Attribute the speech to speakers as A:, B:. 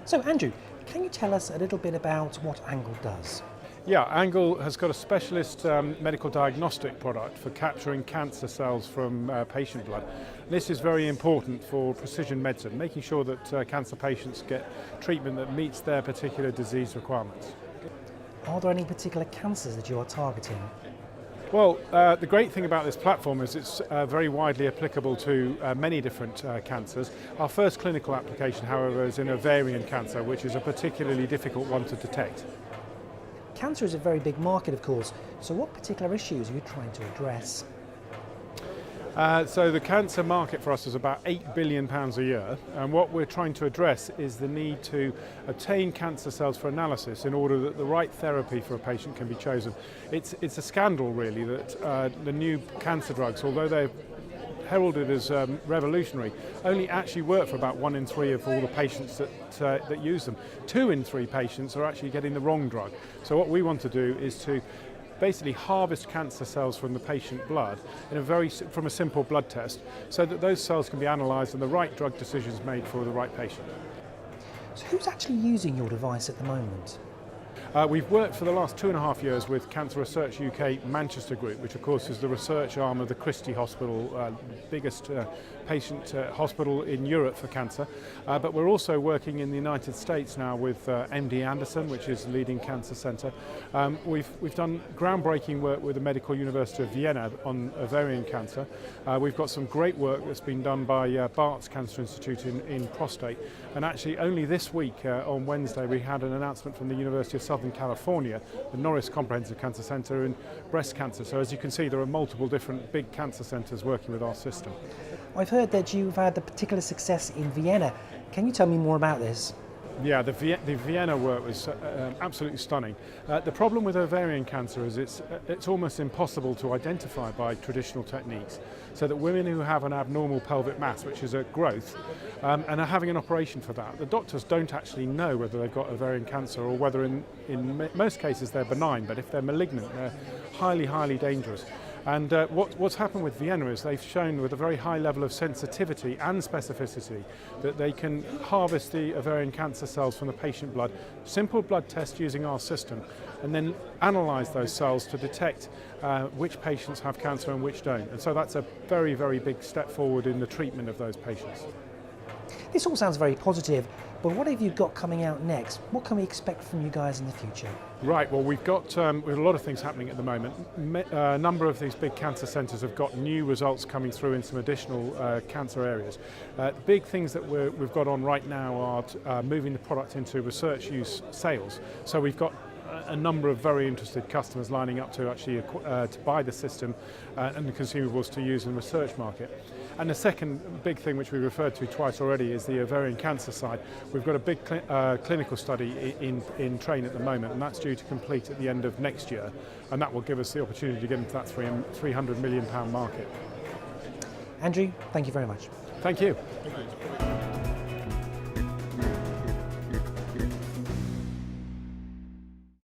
A: So Andrew, can you tell us a little bit about what Angle does?
B: Yeah, Angle has got a specialist medical diagnostic product for capturing cancer cells from patient blood. This is very important for precision medicine, making sure that cancer patients get treatment that meets their particular disease requirements.
A: Are there any particular cancers that you are targeting?
B: Well, the great thing about this platform is it's very widely applicable to many different cancers. Our first clinical application, however, is in ovarian cancer, which is a particularly difficult one to detect.
A: Cancer is a very big market, of course, so what particular issues are you trying to address?
B: So the cancer market for us is about £8 billion a year, and what we're trying to address is the need to obtain cancer cells for analysis in order that the right therapy for a patient can be chosen. It's a scandal really that the new cancer drugs, although they're heralded as revolutionary, only actually work for about 1 in 3 of all the patients that use them. 2 in 3 patients are actually getting the wrong drug. So what we want to do is to basically harvest cancer cells from the patient blood from a simple blood test, so that those cells can be analysed and the right drug decisions made for the right patient.
A: So who's actually using your device at the moment?
B: We've worked for the last 2.5 years with Cancer Research UK Manchester Group, which of course is the research arm of the Christie Hospital, biggest patient hospital in Europe for cancer. But we're also working in the United States now with MD Anderson, which is the leading cancer centre. We've done groundbreaking work with the Medical University of Vienna on ovarian cancer. We've got some great work that's been done by Bart's Cancer Institute in prostate. And actually only this week, on Wednesday, we had an announcement from the University of Southern California, the Norris Comprehensive Cancer Center in breast cancer. So as you can see, there are multiple different big cancer centers working with our system.
A: I've heard that you've had a particular success in Vienna. Can you tell me more about this?
B: Yeah, the Vienna work was absolutely stunning. The problem with ovarian cancer is it's almost impossible to identify by traditional techniques, so that women who have an abnormal pelvic mass, which is a growth, and are having an operation for that, the doctors don't actually know whether they've got ovarian cancer or whether in most cases they're benign, but if they're malignant, they're highly, highly dangerous. And what's happened with Vienna is they've shown with a very high level of sensitivity and specificity that they can harvest the ovarian cancer cells from the patient blood, simple blood test using our system, and then analyse those cells to detect which patients have cancer and which don't. And so that's a very, very big step forward in the treatment of those patients.
A: This all sounds very positive, but what have you got coming out next? What can we expect from you guys in the future?
B: Right, well we've got a lot of things happening at the moment. A number of these big cancer centres have got new results coming through in some additional cancer areas. Big things that we've got on right now are moving the product into research use sales. So we've got a number of very interested customers lining up to actually to buy the system and the consumables to use in the research market. And the second big thing, which we referred to twice already, is the ovarian cancer side. We've got a big clinical study in train at the moment, and that's due to complete at the end of next year, and that will give us the opportunity to get into that £300 million market.
A: Andrew, thank you very much.
B: Thank you.